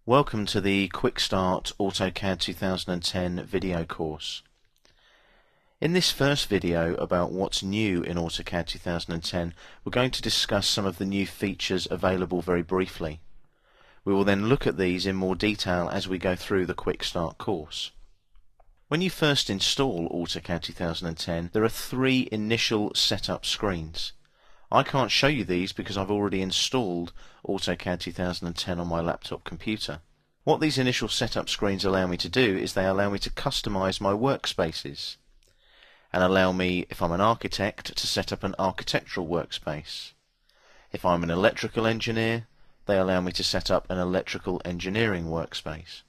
Welcome to the Quick Start AutoCAD 2010 video course. In this first video about what's new in AutoCAD 2010, we're going to discuss some of the new features available very briefly. We will then look at these in more detail as we go through the Quick Start course. When you first install AutoCAD 2010, there are three initial setup screens. I can't show you these because I've already installed AutoCAD 2010 on my laptop computer. What these initial setup screens allow me to do is they allow me to customize my workspaces and allow me, if I'm an architect, to set up an architectural workspace. If I'm an electrical engineer, they allow me to set up an electrical engineering workspace.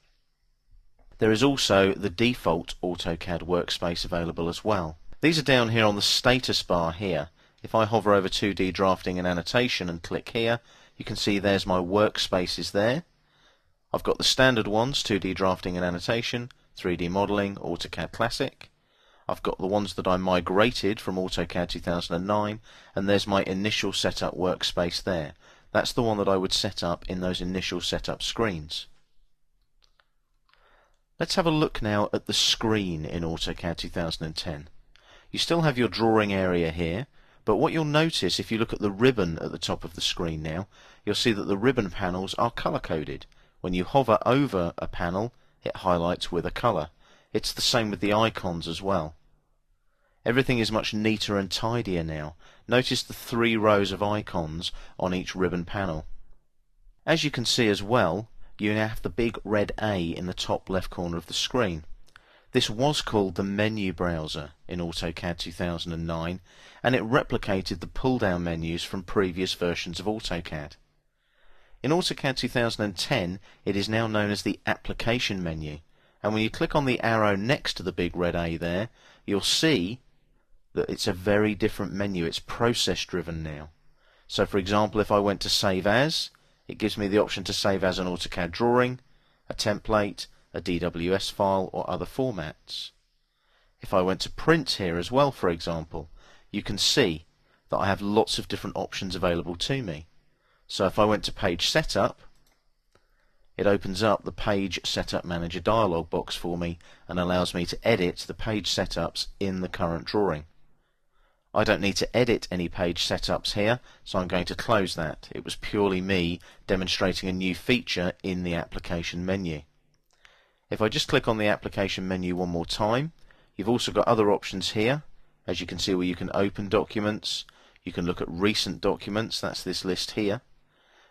There is also the default AutoCAD workspace available as well. These are down here on the status bar here. If I hover over 2D drafting and annotation and click here, you can see there's my workspaces there. I've got the standard ones, 2D drafting and annotation, 3D modeling, AutoCAD Classic. I've got the ones that I migrated from AutoCAD 2009, and there's my initial setup workspace there. That's the one that I would set up in those initial setup screens. Let's have a look now at the screen in AutoCAD 2010. You still have your drawing area here, but what you'll notice if you look at the ribbon at the top of the screen now, you'll see that the ribbon panels are color-coded. When you hover over a panel, it highlights with a color. It's the same with the icons as well. Everything is much neater and tidier now. Notice the 3 rows of icons on each ribbon panel. As you can see as well, you now have the big red A in the top left corner of the screen. This was called the menu browser in AutoCAD 2009, and it replicated the pull-down menus from previous versions of AutoCAD. In AutoCAD 2010, it is now known as the application menu, and when you click on the arrow next to the big red A there, you'll see that it's a very different menu. It's process-driven now. So for example, if I went to Save As, it gives me the option to save as an AutoCAD drawing, a template, a DWS file, or other formats. If I went to print here as well, for example, you can see that I have lots of different options available to me. So if I went to Page Setup, it opens up the Page Setup Manager dialog box for me and allows me to edit the page setups in the current drawing. I don't need to edit any page setups here, so I'm going to close that. It was purely me demonstrating a new feature in the application menu. If I just click on the application menu one more time, you've also got other options here, as you can see, where you can open documents, you can look at recent documents, that's this list here,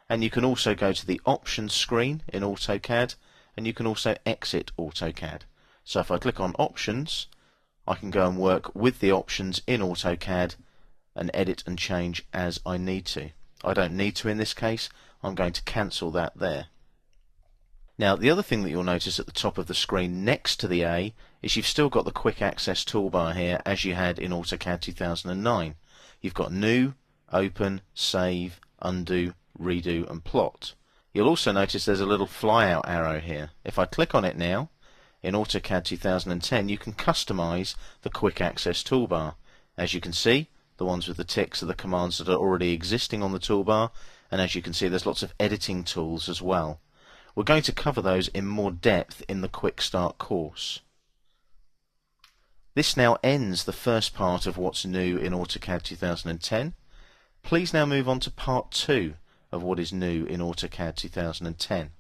and you can also go to the options screen in AutoCAD, and you can also exit AutoCAD. So if I click on options, I can go and work with the options in AutoCAD and edit and change as I need to. I don't need to in this case, I'm going to cancel that there. Now, the other thing that you'll notice at the top of the screen next to the A is you've still got the quick access toolbar here as you had in AutoCAD 2009. You've got New, Open, Save, Undo, Redo and Plot. You'll also notice there's a little flyout arrow here. If I click on it now, in AutoCAD 2010 you can customize the quick access toolbar. As you can see, the ones with the ticks are the commands that are already existing on the toolbar, and as you can see there's lots of editing tools as well. We're going to cover those in more depth in the Quick Start course. This now ends the first part of what's new in AutoCAD 2010. Please now move on to part 2 of what is new in AutoCAD 2010.